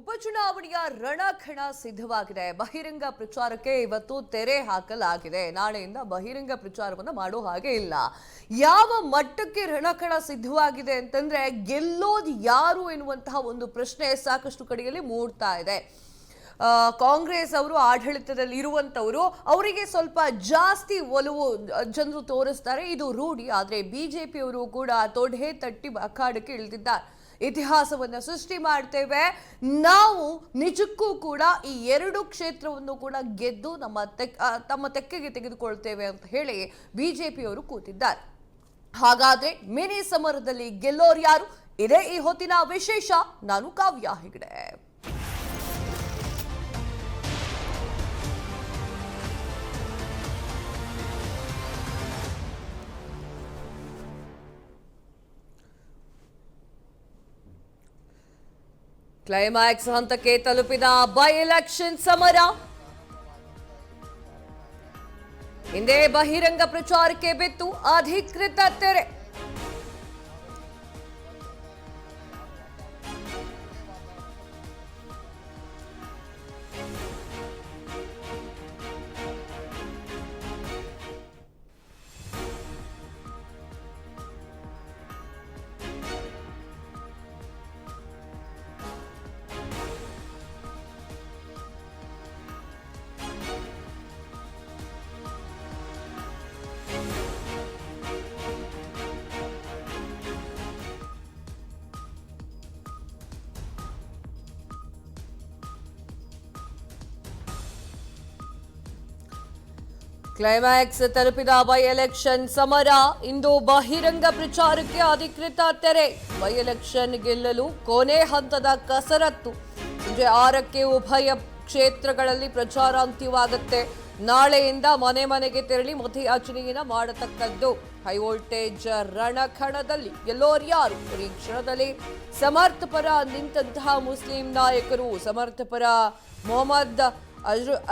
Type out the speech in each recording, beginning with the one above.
ಉಪಚುನಾವಣೆಯ ರಣಕಣ ಸಿದ್ಧವಾಗಿದೆ. ಬಹಿರಂಗ ಪ್ರಚಾರಕ್ಕೆ ಇವತ್ತು ತೆರೆ ಹಾಕಲಾಗಿದೆ. ನಾಳೆಯಿಂದ ಬಹಿರಂಗ ಪ್ರಚಾರವನ್ನು ಮಾಡೋ ಹಾಗೆ ಇಲ್ಲ. ಯಾವ ಮಟ್ಟಕ್ಕೆ ರಣಕಣ ಸಿದ್ಧವಾಗಿದೆ ಅಂತಂದ್ರೆ ಗೆಲ್ಲೋದು ಯಾರು ಎನ್ನುವಂತಹ ಒಂದು ಪ್ರಶ್ನೆ ಸಾಕಷ್ಟು ಕಡೆಯಲ್ಲಿ ಮೂಡ್ತಾ ಇದೆ. ಕಾಂಗ್ರೆಸ್ ಅವರು ಆಡಳಿತದಲ್ಲಿ ಇರುವಂತವರು ಅವರಿಗೆ ಸ್ವಲ್ಪ ಜಾಸ್ತಿ ಒಲವು ಜನರು ತೋರಿಸ್ತಾರೆ, ಇದು ರೂಢಿ. ಆದರೆ ಬಿಜೆಪಿ ಅವರು ಕೂಡ ತೊಡೆ ತಟ್ಟಿ ಅಖಾಡಕ್ಕೆ ಇಳಿದಿದ್ದಾರೆ. ಇತಿಹಾಸವನ್ನು ಸೃಷ್ಟಿ ಮಾಡ್ತೇವೆ ನಾವು, ನಿಜಕ್ಕೂ ಕೂಡ ಈ ಎರಡು ಕ್ಷೇತ್ರವನ್ನು ಕೂಡ ಗೆದ್ದು ತಮ್ಮ ತೆಕ್ಕೆಗೆ ತೆಗೆದುಕೊಳ್ತೇವೆ ಅಂತ ಹೇಳಿ ಬಿಜೆಪಿಯವರು ಕೂತಿದ್ದಾರೆ. ಹಾಗಾದ್ರೆ ಮಿನಿ ಸಮರದಲ್ಲಿ ಗೆಲ್ಲೋರು ಯಾರು? ಇದೇ ಈ ಹೊತ್ತಿನ ವಿಶೇಷ. ನಾನು ಕಾವ್ಯ ಹೆಗಡೆ. ಕ್ಲೈಮ್ಯಾಕ್ಸ್ ಹಂತಕ್ಕೆ ತಲುಪಿದ ಬೈ ಎಲೆಕ್ಷನ್ ಸಮರ. ಹಿಂದೆ ಬಹಿರಂಗ ಪ್ರಚಾರಕ್ಕೆ ಬಿತ್ತು ಅಧಿಕೃತ ತೆರೆ. ಕ್ಲೈಮ್ಯಾಕ್ಸ್ ತಲುಪಿದ ಬೈ ಎಲೆಕ್ಷನ್ ಸಮರ. ಇಂದು ಬಹಿರಂಗ ಪ್ರಚಾರಕ್ಕೆ ಅಧಿಕೃತ ತೆರೆ. ಬೈ ಎಲೆಕ್ಷನ್ ಗೆಲ್ಲಲು ಕೊನೆ ಹಂತದ ಕಸರತ್ತು. ಸಂಜೆ 6ಕ್ಕೆ ಉಭಯ ಕ್ಷೇತ್ರಗಳಲ್ಲಿ ಪ್ರಚಾರ ಅಂತ್ಯವಾಗುತ್ತೆ. ನಾಳೆಯಿಂದ ಮನೆ ಮನೆಗೆ ತೆರಳಿ ಮತಯಾಚನೆಯನ್ನು ಮಾಡತಕ್ಕದ್ದು. ಹೈ ವೋಲ್ಟೇಜ್ ರಣಕಣದಲ್ಲಿ ಗೆಲ್ಲೋರು ಯಾರು? ಈ ಕ್ಷಣದಲ್ಲಿ ಸಮರ್ಥ ಪರ ನಿಂತಹ ಮುಸ್ಲಿಂ ನಾಯಕರು, ಸಮರ್ಥ ಪರ ಮೊಹಮ್ಮದ್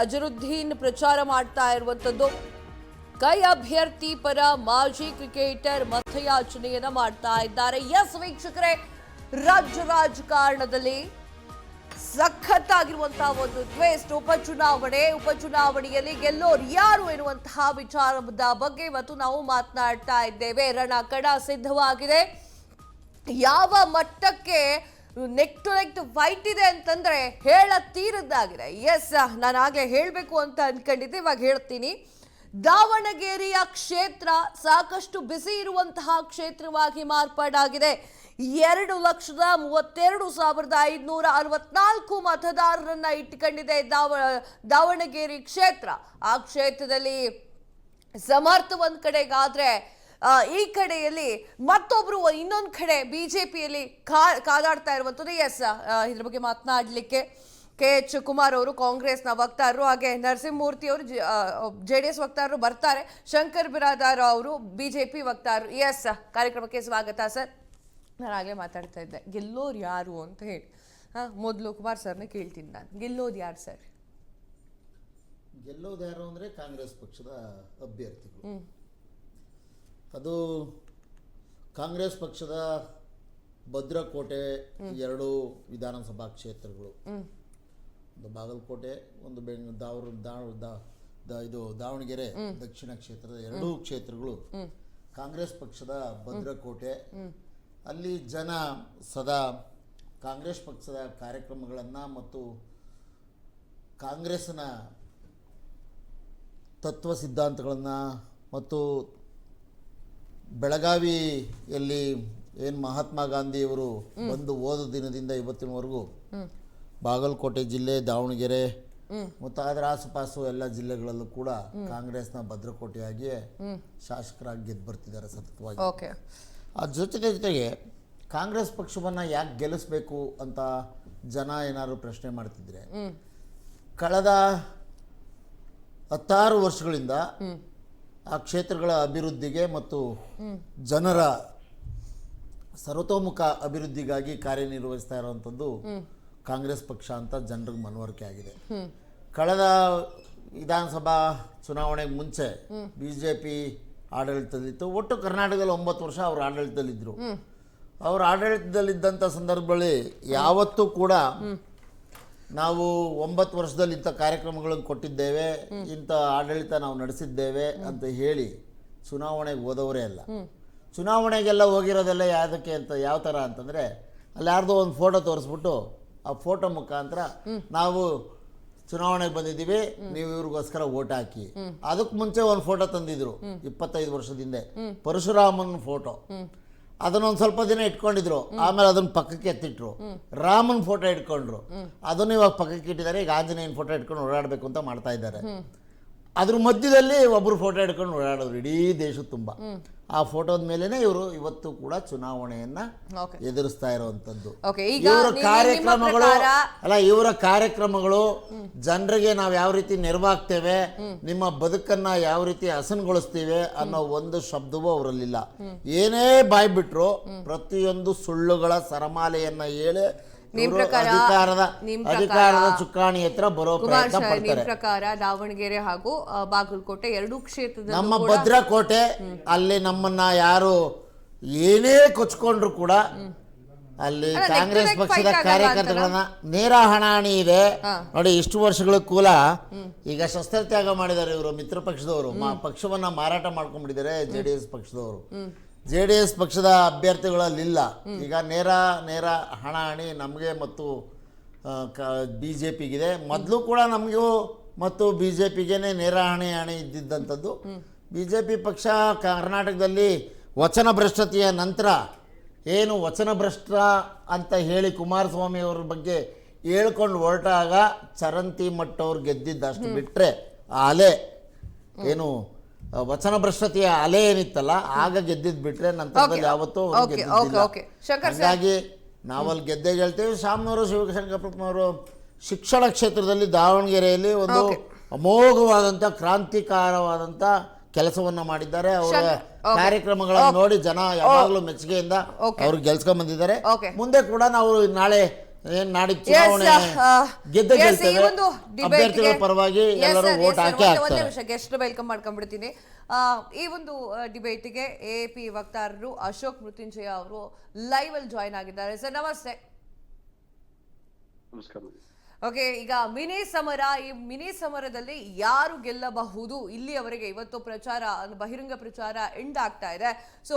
ಅಜರುದ್ದೀನ್ ಪ್ರಚಾರ ಮಾಡ್ತಾ ಇರುವಂತದ್ದು. ಕೈ ಅಭ್ಯರ್ಥಿ ಪರ ಮಾಜಿ ಕ್ರಿಕೆಟರ್ ಮತಯಾಚನೆಯನ್ನ ಮಾಡ್ತಾ ಇದ್ದಾರೆ. ಎಸ್ ವೀಕ್ಷಕರೇ, ರಾಜ್ಯ ರಾಜಕಾರಣದಲ್ಲಿ ಸಖತ್ತಾಗಿರುವಂತಹ ಒಂದು ಟ್ವಿಸ್ಟ್. ಉಪಚುನಾವಣೆಯಲ್ಲಿ ಗೆಲ್ಲೋರು ಯಾರು ಎನ್ನುವಂತಹ ವಿಚಾರದ ಬಗ್ಗೆ ಇವತ್ತು ನಾವು ಮಾತನಾಡ್ತಾ ಇದ್ದೇವೆ. ರಣಕಣ ಸಿದ್ಧವಾಗಿದೆ. ಯಾವ ಮಟ್ಟಕ್ಕೆ ನೆಕ್ ಟು ನೆಕ್ ಫೈಟ್ ಇದೆ ಅಂತಂದ್ರೆ ಹೇಳತೀರದ್ದಾಗಿದೆ. ಎಸ್, ನಾನು ಆಗ್ಲೇ ಹೇಳಬೇಕು ಅಂತ ಅನ್ಕೊಂಡಿದ್ದೆ, ಇವಾಗ ಹೇಳ್ತೀನಿ. ದಾವಣಗೆರೆಯ ಕ್ಷೇತ್ರ ಸಾಕಷ್ಟು ಬಿಸಿ ಇರುವಂತಹ ಕ್ಷೇತ್ರವಾಗಿ ಮಾರ್ಪಾಡಾಗಿದೆ. 2,32,564 ಮತದಾರರನ್ನ ಇಟ್ಕೊಂಡಿದೆ ದಾವಣಗೆರೆ ಕ್ಷೇತ್ರ. ಆ ಕ್ಷೇತ್ರದಲ್ಲಿ ಸಮರ್ಥ ಒಂದ್ ಕಡೆಗಾದ್ರೆ ಈ ಕಡೆಯಲ್ಲಿ ಮತ್ತೊಬ್ರು ಇನ್ನೊಂದು ಕಡೆ ಬಿಜೆಪಿಯಲ್ಲಿ ಕಾದಾಡ್ತಾ ಇರುವಂಥದ್ದು. ಎಸ್, ಇದ್ರ ಬಗ್ಗೆ ಮಾತನಾಡಲಿಕ್ಕೆ KH ಕುಮಾರ್ ಅವರು ಕಾಂಗ್ರೆಸ್ನ ವಕ್ತಾರರು, ಹಾಗೆ ನರಸಿಂಹಮೂರ್ತಿ ಅವರು JDS ವಕ್ತಾರರು ಬರ್ತಾರೆ. ಶಂಕರ್ ಬಿರಾದಾರ್ ಅವರು ಬಿಜೆಪಿ ವಕ್ತಾರರು. ಎಸ್, ಕಾರ್ಯಕ್ರಮಕ್ಕೆ ಸ್ವಾಗತ ಸರ್. ನಾನು ಆಗಲೇ ಮಾತಾಡ್ತಾ ಇದ್ದೆ ಗೆಲ್ಲೋರು ಯಾರು ಅಂತ ಹೇಳಿ. ಮೊದಲು ಕುಮಾರ್ ಸರ್ನ ಕೇಳ್ತೀನಿ ನಾನು, ಗೆಲ್ಲೋದು ಯಾರು ಸರ್? ಗೆಲ್ಲೋದು ಯಾರು ಅಂದರೆ ಕಾಂಗ್ರೆಸ್ ಪಕ್ಷದ ಅಭ್ಯರ್ಥಿಗಳು. ಅದು ಕಾಂಗ್ರೆಸ್ ಪಕ್ಷದ ಭದ್ರಕೋಟೆ 2 ವಿಧಾನಸಭಾ ಕ್ಷೇತ್ರಗಳು, ಒಂದು ಬಾಗಲಕೋಟೆ, ಒಂದು ಇದು ದಾವಣಗೆರೆ ದಕ್ಷಿಣ ಕ್ಷೇತ್ರದ 2 ಕ್ಷೇತ್ರಗಳು ಕಾಂಗ್ರೆಸ್ ಪಕ್ಷದ ಭದ್ರಕೋಟೆ. ಅಲ್ಲಿ ಜನ ಸದಾ ಕಾಂಗ್ರೆಸ್ ಪಕ್ಷದ ಕಾರ್ಯಕ್ರಮಗಳನ್ನು ಮತ್ತು ಕಾಂಗ್ರೆಸ್ನ ತತ್ವ ಸಿದ್ಧಾಂತಗಳನ್ನು ಮತ್ತು ಬೆಳಗಾವಿಯಲ್ಲಿ ಏನು ಮಹಾತ್ಮ ಗಾಂಧಿಯವರು ಬಂದು ಹೋದ ದಿನದಿಂದ ಇವತ್ತಿನವರೆಗೂ ಬಾಗಲಕೋಟೆ ಜಿಲ್ಲೆ, ದಾವಣಗೆರೆ ಮತ್ತು ಅದರ ಆಸುಪಾಸು ಎಲ್ಲ ಜಿಲ್ಲೆಗಳಲ್ಲೂ ಕೂಡ ಕಾಂಗ್ರೆಸ್ನ ಭದ್ರಕೋಟೆಯಾಗಿಯೇ ಶಾಸಕರಾಗಿ ಗೆದ್ದು ಬರ್ತಿದ್ದಾರೆ ಸತತವಾಗಿ. ಆ ಜೊತೆಗೆ ಕಾಂಗ್ರೆಸ್ ಪಕ್ಷವನ್ನು ಯಾಕೆ ಗೆಲ್ಲಿಸ್ಬೇಕು ಅಂತ ಜನ ಏನಾದ್ರು ಪ್ರಶ್ನೆ ಮಾಡ್ತಿದ್ರೆ, ಕಳೆದ 16 ವರ್ಷಗಳಿಂದ ಆ ಕ್ಷೇತ್ರಗಳ ಅಭಿವೃದ್ಧಿಗೆ ಮತ್ತು ಜನರ ಸರ್ವತೋಮುಖ ಅಭಿವೃದ್ಧಿಗಾಗಿ ಕಾರ್ಯನಿರ್ವಹಿಸ್ತಾ ಇರುವಂಥದ್ದು ಕಾಂಗ್ರೆಸ್ ಪಕ್ಷ ಅಂತ ಜನರಿಗೆ ಮನವರಿಕೆ ಆಗಿದೆ. ಕಳೆದ ವಿಧಾನಸಭಾ ಚುನಾವಣೆಗೆ ಮುಂಚೆ ಬಿಜೆಪಿ ಆಡಳಿತದಲ್ಲಿತ್ತು. ಒಟ್ಟು ಕರ್ನಾಟಕದಲ್ಲಿ 9 ವರ್ಷ ಅವರು ಆಡಳಿತದಲ್ಲಿದ್ದರು. ಅವರು ಆಡಳಿತದಲ್ಲಿದ್ದಂಥ ಸಂದರ್ಭದಲ್ಲಿ ಯಾವತ್ತೂ ಕೂಡ ನಾವು 9 ವರ್ಷದಲ್ಲಿ ಇಂಥ ಕಾರ್ಯಕ್ರಮಗಳನ್ನು ಕೊಟ್ಟಿದ್ದೇವೆ, ಇಂಥ ಆಡಳಿತ ನಾವು ನಡೆಸಿದ್ದೇವೆ ಅಂತ ಹೇಳಿ ಚುನಾವಣೆಗೆ ಹೋದವರೇ ಅಲ್ಲ. ಚುನಾವಣೆಗೆಲ್ಲ ಹೋಗಿರೋದೆಲ್ಲ ಯಾವುದಕ್ಕೆ ಅಂತ, ಯಾವ ಥರ ಅಂತಂದರೆ ಅಲ್ಲಿ ಯಾರ್ದೋ ಒಂದು ಫೋಟೋ ತೋರಿಸ್ಬಿಟ್ಟು ಆ ಫೋಟೋ ಮುಖಾಂತರ ನಾವು ಚುನಾವಣೆಗೆ ಬಂದಿದ್ದೀವಿ, ನೀವು ಇವ್ರಿಗೋಸ್ಕರ ಓಟ್ ಹಾಕಿ. ಅದಕ್ಕೆ ಮುಂಚೆ ಒಂದು ಫೋಟೋ ತಂದಿದ್ರು 25 ವರ್ಷದಿಂದ, ಪರಶುರಾಮನ ಫೋಟೋ. ಅದನ್ನೊಂದು ಸ್ವಲ್ಪ ದಿನ ಇಟ್ಕೊಂಡಿದ್ರು, ಆಮೇಲೆ ಅದನ್ನ ಪಕ್ಕಕ್ಕೆ ಎತ್ತಿಟ್ರು. ರಾಮನ ಫೋಟೋ ಇಟ್ಕೊಂಡ್ರು, ಅದನ್ನು ಇವಾಗ ಪಕ್ಕಕ್ಕೆ ಇಟ್ಟಿದ್ದಾರೆ. ಈಗ ಆಂಜನೇಯನ ಫೋಟೋ ಇಟ್ಕೊಂಡು ಓಡಾಡಬೇಕು ಅಂತ ಮಾಡ್ತಾ ಇದ್ದಾರೆ. ಅದ್ರ ಮಧ್ಯದಲ್ಲಿ ಒಬ್ಬರು ಫೋಟೋ ಇಟ್ಕೊಂಡು ಓಡಾಡೋರು ಇಡೀ ದೇಶದ ತುಂಬ. ಆ ಫೋಟೋದ ಮೇಲೆನೆ ಇವರು ಇವತ್ತು ಕೂಡ ಚುನಾವಣೆಯನ್ನ ಎದುರಿಸ್ತಾ ಇರುವಂತದ್ದು. ಇವರ ಕಾರ್ಯಕ್ರಮಗಳು ಜನರಿಗೆ ನಾವು ಯಾವ ರೀತಿ ನೆರವಾಗ್ತೇವೆ, ನಿಮ್ಮ ಬದುಕನ್ನ ಯಾವ ರೀತಿ ಹಸನ್ಗೊಳಿಸ್ತೇವೆ ಅನ್ನೋ ಒಂದು ಶಬ್ದವೂ ಅವರಲ್ಲಿಲ್ಲ. ಏನೇ ಬಾಯ್ ಬಿಟ್ರು ಪ್ರತಿಯೊಂದು ಸುಳ್ಳುಗಳ ಸರಮಾಲೆಯನ್ನ ಹೇಳಿ ಅಧಿಕಾರದ ಚುಕ್ಕಾಣಿ ಹತ್ರ ಬರೋ ಪ್ರಯತ್ನ ಪಡ್ತಾರೆ. ಪ್ರಕಾರ ದಾವಣಗೆರೆ ಹಾಗೂ ಬಾಗಲಕೋಟೆ ಎರಡೂ ಕ್ಷೇತ್ರದ ನಮ್ಮ ಭದ್ರಕೋಟೆ ಅಲ್ಲಿ ನಮ್ಮನ್ನ ಯಾರು ಏನೇ ಕೊಚ್ಕೊಂಡ್ರು ಕೂಡ ಅಲ್ಲಿ ಕಾಂಗ್ರೆಸ್ ಪಕ್ಷದ ಕಾರ್ಯಕರ್ತಗಳನ್ನ ನೇರ ಹಣಾಣಿ ಇದೆ ನೋಡಿ. ಇಷ್ಟು ವರ್ಷಗಳ ಕೂಲ ಈಗ ಶಸ್ತ್ರತ್ಯಾಗ ಮಾಡಿದ್ದಾರೆ ಇವರು, ಮಿತ್ರ ಪಕ್ಷದವರು ಪಕ್ಷವನ್ನ ಮಾರಾಟ ಮಾಡ್ಕೊಂಡ್ಬಿಟ್ಟಿದ್ದಾರೆ JDS ಪಕ್ಷದವರು. JDS ಪಕ್ಷದ ಅಭ್ಯರ್ಥಿಗಳಲ್ಲಿಲ್ಲ. ಈಗ ನೇರ ಹಣಾಹಣಿ ನಮಗೆ ಮತ್ತು BJPಗಿದೆ. ಮೊದಲು ಕೂಡ ನಮಗೂ ಮತ್ತು BJPಗೇನೆ ನೇರ ಹಣೆ ಇದ್ದಿದ್ದಂಥದ್ದು. BJP ಪಕ್ಷ ಕರ್ನಾಟಕದಲ್ಲಿ ವಚನ ಭ್ರಷ್ಟತೆಯ ನಂತರ ಏನು ವಚನ ಭ್ರಷ್ಟ ಅಂತ ಹೇಳಿ ಕುಮಾರಸ್ವಾಮಿ ಅವ್ರ ಬಗ್ಗೆ ಹೇಳ್ಕೊಂಡು ಹೊರಟಾಗ ಚರಂತಿ ಮಟ್ಟವ್ರು ಗೆದ್ದಿದ್ದಷ್ಟು ಬಿಟ್ಟರೆ ಆ ಅಲೆ ಏನು ವಚನ ಭ್ರಷ್ಟತೆಯ ಅಲೆ ಏನಿತ್ತಲ್ಲ ಆಗ ಗೆದ್ದಿದ್ದು ಬಿಟ್ರೆ ನಂತರದಲ್ಲಿ ಯಾವತ್ತೂ ಹಾಗಾಗಿ ನಾವಲ್ಲಿ ಗೆದ್ದೆ ಗೆಲ್ತೇವೆ. ಶಾಮನೂರು ಶಿವಶಂಕರಪ್ಪನವರು ಶಿಕ್ಷಣ ಕ್ಷೇತ್ರದಲ್ಲಿ ದಾವಣಗೆರೆಯಲ್ಲಿ ಒಂದು ಅಮೋಘವಾದಂಥ ಕ್ರಾಂತಿಕಾರವಾದಂಥ ಕೆಲಸವನ್ನ ಮಾಡಿದ್ದಾರೆ. ಅವರ ಕಾರ್ಯಕ್ರಮಗಳನ್ನು ನೋಡಿ ಜನ ಯಾವಾಗಲೂ ಮೆಚ್ಚುಗೆಯಿಂದ ಅವ್ರು ಗೆಲ್ಸ್ಕೊಂಡ್ ಬಂದಿದ್ದಾರೆ. ಮುಂದೆ ಕೂಡ ನಾವು ನಾಳೆ ನಾಡಿದ್ದು ಚುನಾವಣೆ ಗೆದ್ದೆ ಗೆಲ್ತೇವೆ. ಅಭ್ಯರ್ಥಿಗಳ ಪರವಾಗಿ ಎಲ್ಲರೂ ವೋಟ್ ಹಾಕಿ ಹಾಕ್ತಾರೆ. ಗೆಸ್ಟ್ ವೆಲ್ಕಮ್ ಮಾಡ್ಕೊಂಡ್ಬಿಡ್ತೀನಿ. ಈ ಒಂದು ಡಿಬೇಟ್ಗೆ AAP ವಕ್ತಾರರು ಅಶೋಕ್ ಮೃತ್ಯುಂಜಯ ಅವರು ಲೈವ್ ಅಲ್ಲಿ ಜಾಯ್ನ್ ಆಗಿದ್ದಾರೆ. ಸರ್ ನಮಸ್ತೆ. ನಮಸ್ಕಾರ. ಓಕೆ, ಈಗ ಮಿನಿ ಸಮರ, ಈ ಮಿನಿ ಸಮರದಲ್ಲಿ ಯಾರು ಗೆಲ್ಲಬಹುದು ಇಲ್ಲಿಯವರೆಗೆ ಇವತ್ತು ಪ್ರಚಾರ ಬಹಿರಂಗ ಪ್ರಚಾರ ಎಂಡ್ ಆಗ್ತಾ ಇದೆ. ಸೊ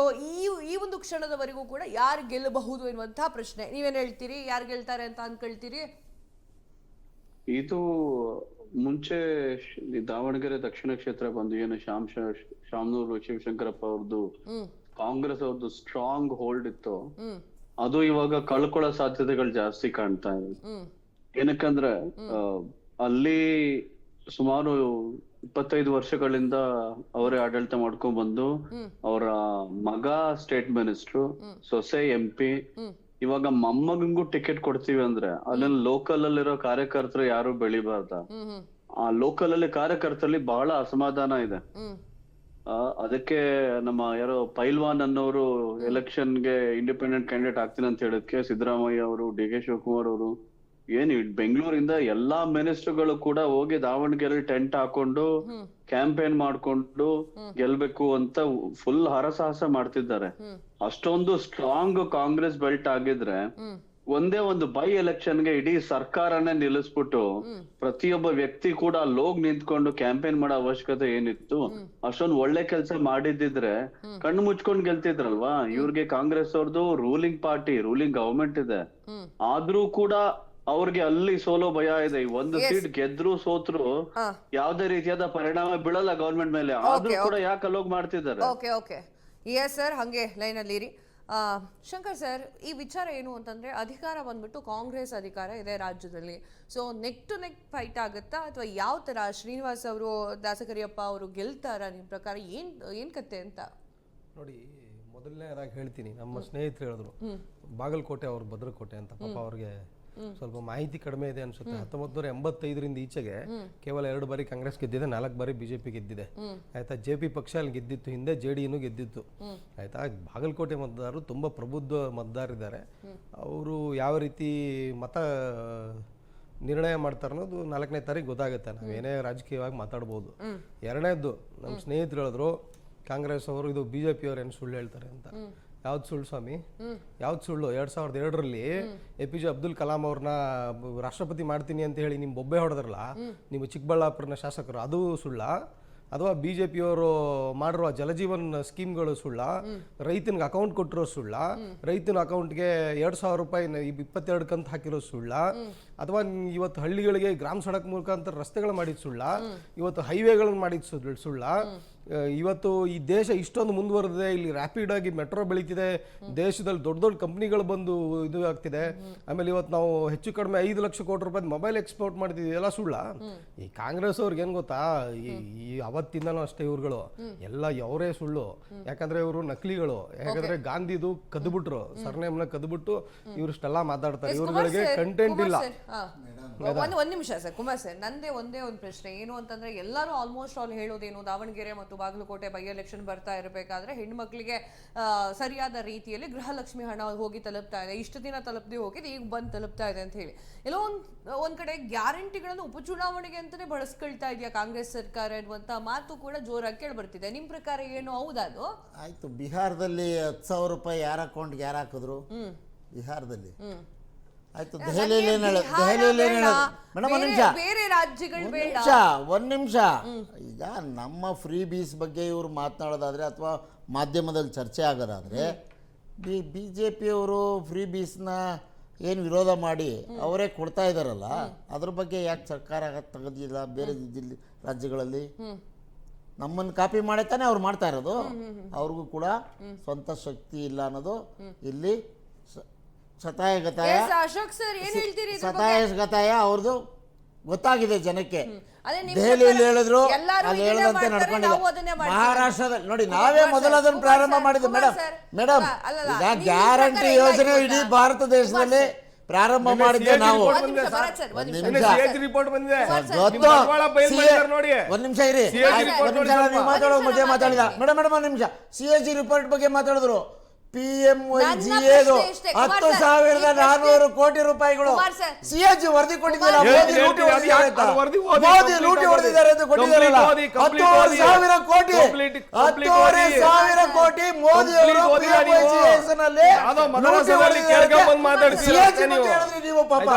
ಈ ಒಂದು ಕ್ಷಣದವರೆಗೂ ಕೂಡ ಯಾರು ಗೆಲ್ಲಬಹುದು ಎನ್ನುವಂತಹ ಪ್ರಶ್ನೆ, ನೀವೇನ್ ಹೇಳ್ತೀರಿ? ಯಾರು ಗೆಲ್ತಾರೆ ಅಂತ ಅನ್ಕೊಳ್ತೀರಿ? ಇದು ಮುಂಚೆ ದಾವಣಗೆರೆ ದಕ್ಷಿಣ ಕ್ಷೇತ್ರ ಬಂದು ಏನು ಶಾಮನೂರು ಶಿವಶಂಕರಪ್ಪ ಅವ್ರದ್ದು ಕಾಂಗ್ರೆಸ್ ಅವ್ರದ್ದು ಸ್ಟ್ರಾಂಗ್ ಹೋಲ್ಡ್ ಇತ್ತು, ಅದು ಇವಾಗ ಕಳ್ಕೊಳ್ಳೋ ಸಾಧ್ಯತೆಗಳು ಜಾಸ್ತಿ ಕಾಣ್ತಾ ಇದೆ. ಏನಕ್ಕಂದ್ರೆ ಅಲ್ಲಿ ಸುಮಾರು 25 ವರ್ಷಗಳಿಂದ ಅವರೇ ಆಡಳಿತ ಮಾಡ್ಕೊಂಡ್ ಬಂದು ಅವರ ಮಗ ಸ್ಟೇಟ್ ಮಿನಿಸ್ಟ್ರು, ಸೊಸೆ MP, ಇವಾಗ ಮೊಮ್ಮಗಂಗೂ ಟಿಕೆಟ್ ಕೊಡ್ತೀವಿ ಅಂದ್ರೆ ಅಲ್ಲೆಲ್ಲ ಲೋಕಲ್ ಅಲ್ಲಿರೋ ಕಾರ್ಯಕರ್ತರು ಯಾರು ಬೆಳಿಬಾರ್ದ? ಆ ಲೋಕಲ್ ಅಲ್ಲಿ ಕಾರ್ಯಕರ್ತರಲ್ಲಿ ಬಹಳ ಅಸಮಾಧಾನ ಇದೆ. ಅದಕ್ಕೆ ನಮ್ಮ ಯಾರೋ ಪೈಲ್ವಾನ್ ಅನ್ನೋರು ಎಲೆಕ್ಷನ್ಗೆ ಇಂಡಿಪೆಂಡೆಂಟ್ ಕ್ಯಾಂಡಿಡೇಟ್ ಆಗ್ತೀನಿ ಅಂತ ಹೇಳೋದಕ್ಕೆ ಸಿದ್ದರಾಮಯ್ಯ ಅವರು, DK ಶಿವಕುಮಾರ್ ಅವರು ಏನು ಬೆಂಗಳೂರಿಂದ ಎಲ್ಲಾ ಮಿನಿಸ್ಟರ್ಗಳು ಕೂಡ ಹೋಗಿ ದಾವಣಗೆರೆ ಟೆಂಟ್ ಹಾಕೊಂಡು ಕ್ಯಾಂಪೇನ್ ಮಾಡ್ಕೊಂಡು ಗೆಲ್ಬೇಕು ಅಂತ ಫುಲ್ ಹರಸಾಹಸ ಮಾಡ್ತಿದ್ದಾರೆ. ಅಷ್ಟೊಂದು ಸ್ಟ್ರಾಂಗ್ ಕಾಂಗ್ರೆಸ್ ಬೆಲ್ಟ್ ಆಗಿದ್ರೆ ಒಂದೇ ಒಂದು ಬೈ ಎಲೆಕ್ಷನ್ಗೆ ಇಡೀ ಸರ್ಕಾರನೇ ನಿಲ್ಲಿಸ್ಬಿಟ್ಟು ಪ್ರತಿಯೊಬ್ಬ ವ್ಯಕ್ತಿ ಕೂಡ ಅಲ್ಲೋಗ್ ನಿಂತ್ಕೊಂಡು ಕ್ಯಾಂಪೇನ್ ಮಾಡೋ ಅವಶ್ಯಕತೆ ಏನಿತ್ತು? ಅಷ್ಟೊಂದು ಒಳ್ಳೆ ಕೆಲಸ ಮಾಡಿದ್ರೆ ಕಣ್ಣು ಮುಚ್ಕೊಂಡ್ ಗೆಲ್ತಿದ್ರಲ್ವಾ? ಇವ್ರಿಗೆ ಕಾಂಗ್ರೆಸ್ ಅವ್ರದ್ದು ರೂಲಿಂಗ್ ಪಾರ್ಟಿ, ರೂಲಿಂಗ್ ಗವರ್ಮೆಂಟ್ ಇದೆ, ಆದ್ರೂ ಕೂಡ ಅವ್ರಿಗೆ ಅಲ್ಲಿ ಸೋಲೋ ಭಯ ಇದೆ. ಒಂದು ಸೀಟ್ ಗೆದ್ರು ಸೋತ್ರು ಯಾವ್ದೇ ರೀತಿಯಾದ ಪರಿಣಾಮ ಬೀಳಲ್ಲ ಗವರ್ಮೆಂಟ್ ಮೇಲೆ, ಆದ್ರೂ ಕೂಡ ಯಾಕೆ ಅಲ್ಲೋಗ್ ಮಾಡ್ತಿದ್ದಾರೆ? ಸರ್ ಹಂಗೆ ಲೈನ್ ಅಲ್ಲಿ ಇರಿ. ಶಂಕರ್ ಸರ್, ಈ ವಿಚಾರ ಏನು ಅಂತಂದ್ರೆ ಅಧಿಕಾರ ಬಂದ್ಬಿಟ್ಟು ಕಾಂಗ್ರೆಸ್ ಅಧಿಕಾರ ಇದೆ ರಾಜ್ಯದಲ್ಲಿ. So neck to neck fight ಆಗುತ್ತಾ ಅಥವಾ ಯಾವ ತರ? ಶ್ರೀನಿವಾಸ್ ಅವರು, ದಾಸಕರಿಯಪ್ಪ ಅವರು ಗೆಲ್ತಾರ ನಿಮ್ ಪ್ರಕಾರ? ಏನ್ ಕತೆ ಅಂತ ನೋಡಿ. ಮೊದಲನೇದಾಗಿ ಹೇಳ್ತೀನಿ, ನಮ್ಮ ಸ್ನೇಹಿತರು ಹೇಳಿದ್ರು ಬಾಗಲಕೋಟೆ ಅವ್ರ ಭದ್ರಕೋಟೆ ಅಂತ. ಪಾಪ ಅವ್ರಿಗೆ ಸ್ವಲ್ಪ ಮಾಹಿತಿ ಕಡಿಮೆ ಇದೆ ಅನ್ಸುತ್ತೆ. 1985ರಿಂದ ಈಚೆಗೆ ಕೇವಲ 2 ಬಾರಿ ಕಾಂಗ್ರೆಸ್ ಗೆದ್ದಿದೆ, 4 ಬಾರಿ BJP ಗೆದ್ದಿದೆ. ಆಯ್ತಾ, JP ಪಕ್ಷ ಅಲ್ಲಿ ಗೆದ್ದಿತ್ತು, ಹಿಂದೆ JDU ಗೆದ್ದಿತ್ತು. ಆಯ್ತಾ, ಬಾಗಲಕೋಟೆ ಮತದಾರರು ತುಂಬಾ ಪ್ರಬುದ್ಧ ಮತದಾರಿದ್ದಾರೆ. ಅವರು ಯಾವ ರೀತಿ ಮತ ನಿರ್ಣಯ ಮಾಡ್ತಾರೆ ಅನ್ನೋದು 4ನೇ ತಾರೀಕು ಗೊತ್ತಾಗುತ್ತೆ. ನಾವೇನೇ ರಾಜಕೀಯವಾಗಿ ಮಾತಾಡ್ಬೋದು. ಎರಡನೇದ್ದು, ನಮ್ಮ ಸ್ನೇಹಿತರು ಹೇಳಿದ್ರು ಕಾಂಗ್ರೆಸ್ ಅವರು ಇದು BJP ಅವ್ರು ಏನು ಸುಳ್ಳು ಹೇಳ್ತಾರೆ ಅಂತ. ಯಾವ್ದು ಸುಳ್ಳು ಸ್ವಾಮಿ? ಯಾವ್ದು ಸುಳ್ಳು? 2002ರಲ್ಲಿ APJ ಅಬ್ದುಲ್ ಕಲಾಂ ಅವ್ರನ್ನ ರಾಷ್ಟ್ರಪತಿ ಮಾಡ್ತೀನಿ ಅಂತ ಹೇಳಿ ನಿಮ್ ಬೊಬ್ಬೆ ಹೊಡೆದ್ರಲ್ಲ ನಿಮ್ಮ ಚಿಕ್ಕಬಳ್ಳಾಪುರನ ಶಾಸಕರು, ಅದು ಸುಳ್ಳ? ಅಥವಾ BJPಯವರು ಮಾಡಿರುವ ಜಲಜೀವನ್ ಸ್ಕೀಮ್ಗಳು ಸುಳ್ಳ? ರೈತನಿಗೆ ಅಕೌಂಟ್ ಕೊಟ್ಟಿರೋ ಸುಳ್ಳ? ರೈತನ ಅಕೌಂಟ್ಗೆ 2,000 ರೂಪಾಯಿ 22 ಕಂತು ಹಾಕಿರೋ ಸುಳ್ಳ? ಅಥವಾ ಇವತ್ತು ಹಳ್ಳಿಗಳಿಗೆ ಗ್ರಾಮ ಸಡಕ್ ಮುಖಾಂತರ ರಸ್ತೆಗಳು ಮಾಡಿದ ಸುಳ್ಳ? ಇವತ್ತು ಹೈವೇಗಳನ್ನು ಮಾಡಿದ ಸುಳ್ಳ? ಇವತ್ತು ಈ ದೇಶ ಇಷ್ಟೊಂದು ಮುಂದುವರೆದಿದೆ, ಇಲ್ಲಿ ರ್ಯಾಪಿಡ್ ಆಗಿ ಮೆಟ್ರೋ ಬೆಳೀತಿದೆ, ದೇಶದಲ್ಲಿ ದೊಡ್ಡ ದೊಡ್ಡ ಕಂಪ್ನಿಗಳು ಬಂದು ಇದು ಆಗ್ತಿದೆ, ಆಮೇಲೆ ಇವತ್ತು ನಾವು ಹೆಚ್ಚು ಕಡಿಮೆ 5 ಲಕ್ಷ ಕೋಟಿ ರೂಪಾಯಿ ಮೊಬೈಲ್ ಎಕ್ಸ್ಪೋರ್ಟ್ ಮಾಡ್ತಿದ್ವಿ, ಎಲ್ಲ ಸುಳ್ಳ? ಈ ಕಾಂಗ್ರೆಸ್ ಅವ್ರಿಗೆ ಏನ್ ಗೊತ್ತಾ, ಈ ಅವತ್ತಿಂದನೂ ಅಷ್ಟೇ ಇವ್ರುಗಳು ಎಲ್ಲ ಅವರೇ ಸುಳ್ಳು. ಯಾಕಂದ್ರೆ ಇವರು ನಕಲಿಗಳು. ಯಾಕಂದ್ರೆ ಗಾಂಧಿದು ಕದ್ಬಿಟ್ರು, ಸರ್ನೇಮ್ನ ಕದ್ಬಿಟ್ಟು ಇವ್ರಷ್ಟೆಲ್ಲ ಮಾತಾಡ್ತಾರೆ. ಇವ್ರುಗಳಿಗೆ ಕಂಟೆಂಟ್ ಇಲ್ಲ. ಒಂದ್ ನಿಮಿಷ ಸರ್, ಕುಮಾರ್ ಸರ್, ನಂದೇ ಒಂದೇ ಒಂದು ಪ್ರಶ್ನೆ ಏನು ಅಂತಂದ್ರೆ, ಎಲ್ಲರೂ ಆಲ್ಮೋಸ್ಟ್ ಆಲ್ ಹೇಳೋದೇನು, ದಾವಣಗೆರೆ ಮತ್ತು ಬಾಗಲಕೋಟೆ ಬೈ ಎಲೆಕ್ಷನ್ ಬರ್ತಾ ಇರಬೇಕಾದ್ರೆ ಹೆಣ್ಮಕ್ಳಿಗೆ ಸರಿಯಾದ ರೀತಿಯಲ್ಲಿ ಗೃಹಲಕ್ಷ್ಮಿ ಹಣ ಹೋಗಿ ತಲುಪ್ತಾ ಇದೆ, ಇಷ್ಟು ದಿನ ತಲುಪದೆ ಹೋಗಿದ್ದು ಈಗ ಬಂದು ತಲುಪ್ತಾ ಇದೆ ಅಂತ ಹೇಳಿ ಎಲ್ಲೋ ಒಂದ್ ಕಡೆ ಗ್ಯಾರಂಟಿಗಳನ್ನು ಉಪಚುನಾವಣೆಗೆ ಅಂತಾನೆ ಬಳಸ್ಕೊಳ್ತಾ ಇದೆಯಾ ಕಾಂಗ್ರೆಸ್ ಸರ್ಕಾರ ಅನ್ನುವಂತ ಮಾತು ಕೂಡ ಜೋರಾಗಿ ಕೇಳಿ ಬರ್ತಿದೆ. ನಿಮ್ ಪ್ರಕಾರ ಏನು, ಹೌದಾ ಅದು? ಆಯ್ತು, ಬಿಹಾರದಲ್ಲಿ 10,000 ರೂಪಾಯಿ ಯಾರ ಅಕೌಂಟ್ಗೆ ಯಾರು ಹಾಕಿದ್ರು? ಬಿಹಾರದಲ್ಲಿ. ಆಯ್ತು, ದೆಹಲಿಯಲ್ಲಿ ಮೇಡಮ್ ಬೇರೆ ರಾಜ್ಯಗಳು ಬೇಡ. ಒಂದ್ ನಿಮಿಷ. ಈಗ ನಮ್ಮ ಫ್ರೀ ಬೀಸ್ ಬಗ್ಗೆ ಇವರು ಮಾತನಾಡೋದಾದ್ರೆ ಅಥವಾ ಮಾಧ್ಯಮದಲ್ಲಿ ಚರ್ಚೆ ಆಗೋದಾದ್ರೆ, BJPಯವರು ಫ್ರೀ ಬೀಸ್ನ ಏನು ವಿರೋಧ ಮಾಡಿ ಅವರೇ ಕೊಡ್ತಾ ಇದಾರಲ್ಲ, ಅದ್ರ ಬಗ್ಗೆ ಯಾಕೆ ಸರ್ಕಾರ ತೆಗೆದಿಲ್ಲ ಬೇರೆ ರಾಜ್ಯಗಳಲ್ಲಿ? ನಮ್ಮನ್ನು ಕಾಪಿ ಮಾಡೈತಾನೆ ಅವ್ರು ಮಾಡ್ತಾ ಇರೋದು. ಅವ್ರಿಗೂ ಕೂಡ ಸ್ವಂತ ಶಕ್ತಿ ಇಲ್ಲ ಅನ್ನೋದು ಇಲ್ಲಿ ಶತಾಯ ಅವ್ರದ್ದು ಗೊತ್ತಾಗಿದೆ ಜನಕ್ಕೆ. ದೆಹಲಿಯಲ್ಲಿ ಹೇಳಿದ್ರು, ಅಲ್ಲಿ ಹೇಳದಂತೆ ನಡ್ಕೊಂಡಿದೆ. ಮಹಾರಾಷ್ಟ್ರದಲ್ಲಿ ನೋಡಿ, ನಾವೇ ಮೊದಲು ಅದನ್ನು ಪ್ರಾರಂಭ ಮಾಡಿದ್ವಿ ಮೇಡಮ್. ಈಗ ಗ್ಯಾರಂಟಿ ಯೋಜನೆ ಇಡೀ ಭಾರತ ದೇಶದಲ್ಲಿ ಪ್ರಾರಂಭ ಮಾಡಿದ್ದೆ ನಾವು. ಒಂದ್ ನಿಮಿಷ ಇರಿ, ಮಾತಾಡೋ ಮಧ್ಯೆ ಮಾತಾಡಿದ ಮೇಡಮ್. ಒಂದ್ ನಿಮಿಷ. CAG ರಿಪೋರ್ಟ್ ಬಗ್ಗೆ ಮಾತಾಡಿದ್ರು. PMYGA 10,400 ಕೋಟಿ ರೂಪಾಯಿಗಳು CAG ವರದಿ ಕೊಟ್ಟಿದ್ದಾರೆ. ಮೋದಿ ಲೂಟಿ ಹೊಡೆದಿದ್ದಾರೆ ಅಂತ ಕೊಟ್ಟಿದ್ದಾರಲ್ಲ. 10,000 ಕೋಟಿ ಮೋದಿ ಅವರು ನೀವು ಪಾಪ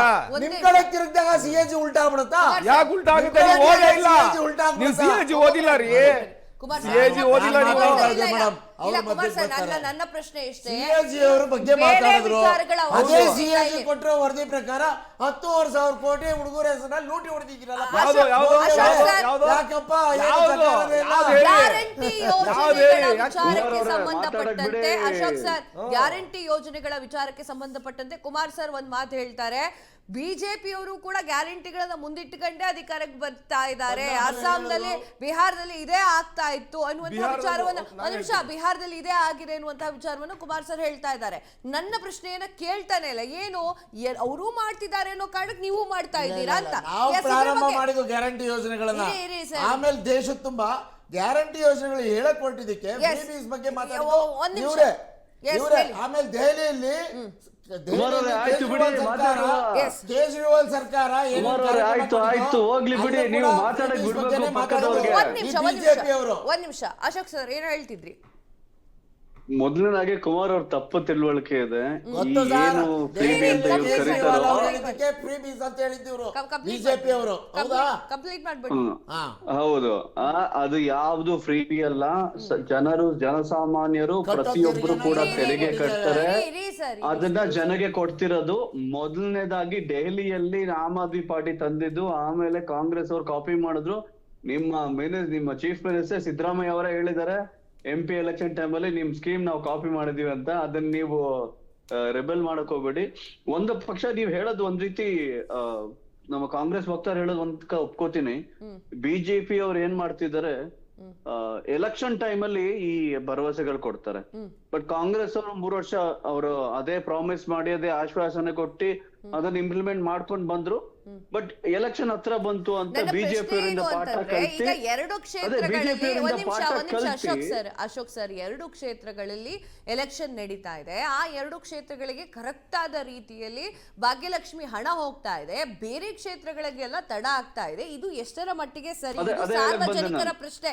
ನಿಮ್ ಕಡೆ ತಿರುಗಿದಾಗ CAG ಉಲ್ಟಾ ಆಗ್ಬಿಡುತ್ತಾ? ಯಾಕೆ ಉಲ್ಟಾ ಆಗುತ್ತೆ? ಓದಿಲ್ಲ ರೀ. ನನ್ನ ಪ್ರಶ್ನೆ ಇಷ್ಟೇ, CAG ಅವರ ಬಗ್ಗೆ ಮಾತಾಡಿದ್ರು. ಅದೇ CAG ಕೊಟ್ಟಿರೋ ವರದಿ ಪ್ರಕಾರ 10,000 ಕೋಟಿ ಹುಡುಗರ ಹೆಸರಲ್ಲಿ ಲೂಟಿ ಹೊಡೆದಿದ್ದೀರಲ್ಲ. ಯಾಕಪ್ಪ ಸಂಬಂಧಪಟ್ಟಂತೆ ಅಶೋಕ್ ಸರ್, ಗ್ಯಾರಂಟಿ ಯೋಜನೆಗಳ ವಿಚಾರಕ್ಕೆ ಸಂಬಂಧಪಟ್ಟಂತೆ ಕುಮಾರ್ ಸರ್ ಒಂದ್ ಮಾತು ಹೇಳ್ತಾರೆ, BJPಯವರು ಕೂಡ ಗ್ಯಾರಂಟಿಗಳನ್ನ ಮುಂದಿಟ್ಟುಕೊಂಡೇ ಅಧಿಕಾರಕ್ಕೆ ಬರ್ತಾ ಇದ್ದಾರೆ. ಅಸ್ಸಾಂನಲ್ಲಿ, ಬಿಹಾರದಲ್ಲಿ ಇದೇ ಆಗ್ತಾ ಇತ್ತು ಅನ್ನುವಂತಹ ವಿಚಾರವನ್ನು, ಒಂದು ನಿಮಿಷ, ಬಿಹಾರದಲ್ಲಿ ಇದೇ ಆಗಿದೆ ಅನ್ನುವಂತಹ ವಿಚಾರವನ್ನು ಕುಮಾರ್ ಸರ್ ಹೇಳ್ತಾ ಇದ್ದಾರೆ. ನನ್ನ ಪ್ರಶ್ನೆಯನ್ನ ಕೇಳ್ತಾನೆ ಇಲ್ಲ, ಏನು ಅವರು ಮಾಡ್ತಿದ್ದಾರೆ ಅನ್ನೋ ಕಾರಣಕ್ಕೆ ನೀವು ಮಾಡ್ತಾ ಇದ್ದೀರಾ ಅಂತ. ಪ್ರಾರಂಭ ಮಾಡಿದ್ದು ಗ್ಯಾರಂಟಿ ಯೋಜನೆಗಳನ್ನ, ಆಮೇಲೆ ದೇಶದ ತುಂಬಾ ಗ್ಯಾರಂಟಿ ಯೋಜನೆಗಳು ಹೇಳಕ್ ಹೊರಟಿದ್ದಕ್ಕೆ ಬಗ್ಗೆ ಮಾತಾಡೋದು. ಆಮೇಲೆ ದೆಹಲಿಯಲ್ಲಿ ಕೇಜ್ರಿವಾಲ್ ಸರ್ಕಾರ ಆಯ್ತು ಹೋಗ್ಲಿ ಬಿಡಿ, ನೀವು ಮಾತಾಡಕ್ ಬಿಡ್ಬೇಕು ಪಕ್ಕದವ್ರಿಗೆ. ಒಂದ್ ನಿಮಿಷ ಅಶೋಕ್ ಸರ್, ಏನು ಹೇಳ್ತಿದ್ರಿ? ಮೊದಲನಾಗೆ ಕುಮಾರ್ ಅವ್ರ ತಪ್ಪು ತಿಳುವಳಿಕೆ ಇದೆ. ಏನು ಫ್ರೀಬಿ ಅಂತ ಕರೀತಾರೋ ಹೌದು, ಅದು ಯಾವ್ದು ಫ್ರೀಬಿ ಅಲ್ಲ. ಜನಸಾಮಾನ್ಯರು ಪ್ರತಿಯೊಬ್ರು ಕೂಡ ತೆರಿಗೆ ಕಟ್ತಾರೆ, ಅದನ್ನ ಜನಗೆ ಕೊಡ್ತಿರೋದು. ಮೊದಲನೇದಾಗಿ ದೆಹಲಿಯಲ್ಲಿ ಆಮ್ ಆದ್ಮಿ ಪಾರ್ಟಿ ತಂದಿದ್ದು, ಆಮೇಲೆ ಕಾಂಗ್ರೆಸ್ ಅವ್ರು ಕಾಪಿ ಮಾಡಿದ್ರು. ನಿಮ್ಮ ಚೀಫ್ ಮಿನಿಸ್ಟರ್ ಸಿದ್ದರಾಮಯ್ಯ ಅವರೇ ಹೇಳಿದ್ದಾರೆ MP ಎಲೆಕ್ಷನ್ ಟೈಮಲ್ಲಿ ನಿಮ್ ಸ್ಕೀಮ್ ನಾವು ಕಾಪಿ ಮಾಡಿದೀವಿ ಅಂತ. ಅದನ್ನ ನೀವು ರೆಬೆಲ್ ಮಾಡಕ್ ಹೋಗ್ಬೇಡಿ. ಒಂದು ಪಕ್ಷ ನೀವ್ ಹೇಳೋದು ಒಂದ್ ರೀತಿ, ನಮ್ಮ ಕಾಂಗ್ರೆಸ್ ವಕ್ತಾರ ಹೇಳೋದು ಒಂದ್ ಒಪ್ಕೋತೀನಿ. BJP ಅವ್ರು ಏನ್ ಮಾಡ್ತಿದ್ದಾರೆ, ಎಲೆಕ್ಷನ್ ಟೈಮಲ್ಲಿ ಈ ಭರವಸೆಗಳು ಕೊಡ್ತಾರೆ. ಬಟ್ ಕಾಂಗ್ರೆಸ್ ಅವರು 3 ವರ್ಷ ಅವರು ಅದೇ ಪ್ರಾಮಿಸ್ ಮಾಡಿ, ಅದೇ ಆಶ್ವಾಸನೆ ಕೊಟ್ಟು ಅದನ್ನ ಇಂಪ್ಲಿಮೆಂಟ್ ಮಾಡ್ಕೊಂಡು ಬಂದ್ರು. ಬಟ್ ಎಲೆಕ್ಷನ್ ಹತ್ರ ಬಂತು ಅಂತ ನನ್ನ ಬಿಜೆಪಿ ಪ್ರಶ್ನೆ ಅವರಿಂದ ಏನು ಪಾಠ ಅಂತಂದ್ರೆ, ಕಲಿಸಿ ಈಗ ಎರಡು ಕ್ಷೇತ್ರಗಳಲ್ಲಿ ಒಂದ್ ನಿಮಿಷ ಅಶೋಕ್ ಸರ್ ಎರಡು ಕ್ಷೇತ್ರಗಳಲ್ಲಿ ಎಲೆಕ್ಷನ್ ನಡೀತಾ ಇದೆ. ಆ ಎರಡು ಕ್ಷೇತ್ರಗಳಿಗೆ ಕರೆಕ್ಟ್ ಆದ ರೀತಿಯಲ್ಲಿ ಭಾಗ್ಯಲಕ್ಷ್ಮಿ ಹಣ ಹೋಗ್ತಾ ಇದೆ, ಬೇರೆ ಕ್ಷೇತ್ರಗಳಿಗೆಲ್ಲ ತಡ ಆಗ್ತಾ ಇದೆ. ಇದು ಎಷ್ಟರ ಮಟ್ಟಿಗೆ ಸರಿ? ಇದು ಸಾರ್ವಜನಿಕರ ಪ್ರಶ್ನೆ.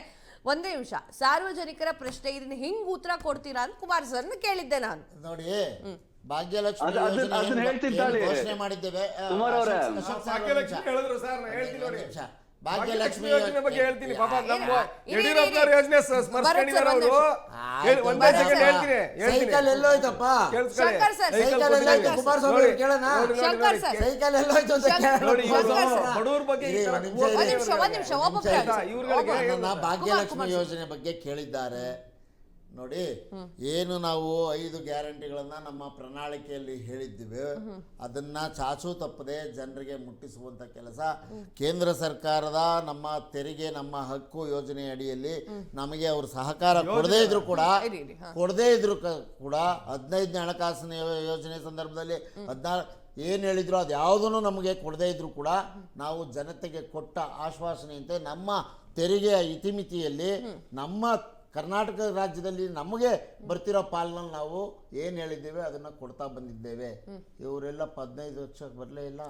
ಒಂದೇ ನಿಮಿಷ, ಸಾರ್ವಜನಿಕರ ಪ್ರಶ್ನೆ, ಇದನ್ನ ಹಿಂಗ್ ಉತ್ತರ ಕೊಡ್ತೀರಾ ಅಂತ ಕುಮಾರ್ ಸರ್ನ ಕೇಳಿದ್ದೆ ನಾನು. ನೋಡಿ, ಭಾಗ್ಯಲಕ್ಷ್ಮಿ ಅದನ್ನ ಹೇಳ್ತಿದ್ದಾಳೆ ಘೋಷಣೆ ಮಾಡಿದ್ದೇವೆ. ಕುಮಾರ್ ಅವರೇ, ಭಾಗ್ಯಲಕ್ಷ್ಮಿ ಹೇಳಿದ್ರು ಸರ್, ನಾನು ಹೇಳ್ತೀನಿ ನೋಡಿ. ಭಾಗ್ಯಲಕ್ಷ್ಮಿ ಯೋಜನೆ ಬಗ್ಗೆ ಹೇಳ್ತೀನಿ. ಪಾಪ ನಮ್ಮ ಯಡಿಯೂರಪ್ಪ ಯೋಜನೆ ಸ್ಮರಿಸ್ಕೊಂಡಿದ್ದಾರೆ ಅವರು. ಒಂದೇ ಸೆಕೆಂಡ್ ಹೇಳ್ತೀನಿ. ಸೈಕಲ್ ಎಲ್ಲೋಯ್ತಪ್ಪ? ಶಂಕರ್ ಸರ್, ಸೈಕಲ್ ಎಲ್ಲೋಯ್ತು? ಕುಮಾರಸ್ವಾಮಿ ಕೇಳೋಣ. ಶಂಕರ್ ಸರ್, ಸೈಕಲ್ ಎಲ್ಲೋಯ್ತು ಅಂತ ನೋಡಿ, ಬಡವ್ರ ಬಗ್ಗೆ ಒಂದ್ ನಿಮಿಷ ಭಾಗ್ಯಲಕ್ಷ್ಮಿ ಯೋಜನೆ ಬಗ್ಗೆ ಕೇಳಿದ್ದಾರೆ. ನೋಡಿ, ಏನು ನಾವು 5 ಗ್ಯಾರಂಟಿಗಳನ್ನ ನಮ್ಮ ಪ್ರಣಾಳಿಕೆಯಲ್ಲಿ ಹೇಳಿದ್ದೀವಿ, ಅದನ್ನ ಚಾಚೂ ತಪ್ಪದೆ ಜನರಿಗೆ ಮುಟ್ಟಿಸುವಂತ ಕೆಲಸ ಕೇಂದ್ರ ಸರ್ಕಾರದ ನಮ್ಮ ತೆರಿಗೆ ನಮ್ಮ ಹಕ್ಕು ಯೋಜನೆ ಅಡಿಯಲ್ಲಿ ನಮಗೆ ಅವರು ಸಹಕಾರ ಕೊಡದೇ ಇದ್ರು ಕೂಡ 15ನೇ ಹಣಕಾಸಿನ ಯೋಜನೆ ಸಂದರ್ಭದಲ್ಲಿ 16 ಏನು ಹೇಳಿದ್ರು ಅದು ಯಾವುದನ್ನು ನಮಗೆ ಕೊಡದೇ ಇದ್ರು ಕೂಡ ನಾವು ಜನತೆಗೆ ಕೊಟ್ಟ ಆಶ್ವಾಸನೆಯಂತೆ ನಮ್ಮ ತೆರಿಗೆಯ ಇತಿಮಿತಿಯಲ್ಲಿ ನಮ್ಮ ಕರ್ನಾಟಕ ರಾಜ್ಯದಲ್ಲಿ ನಮಗೆ ಬರ್ತಿರೋ ಪಾಲನಲ್ಲಿ ನಾವು ಏನು ಹೇಳಿದ್ದೇವೆ ಅದನ್ನ ಕೊಡ್ತಾ ಬಂದಿದ್ದೇವೆ. ಇವರೆಲ್ಲ 15 ವರ್ಷಕ್ಕೆ ಬರಲೇ ಇಲ್ಲ.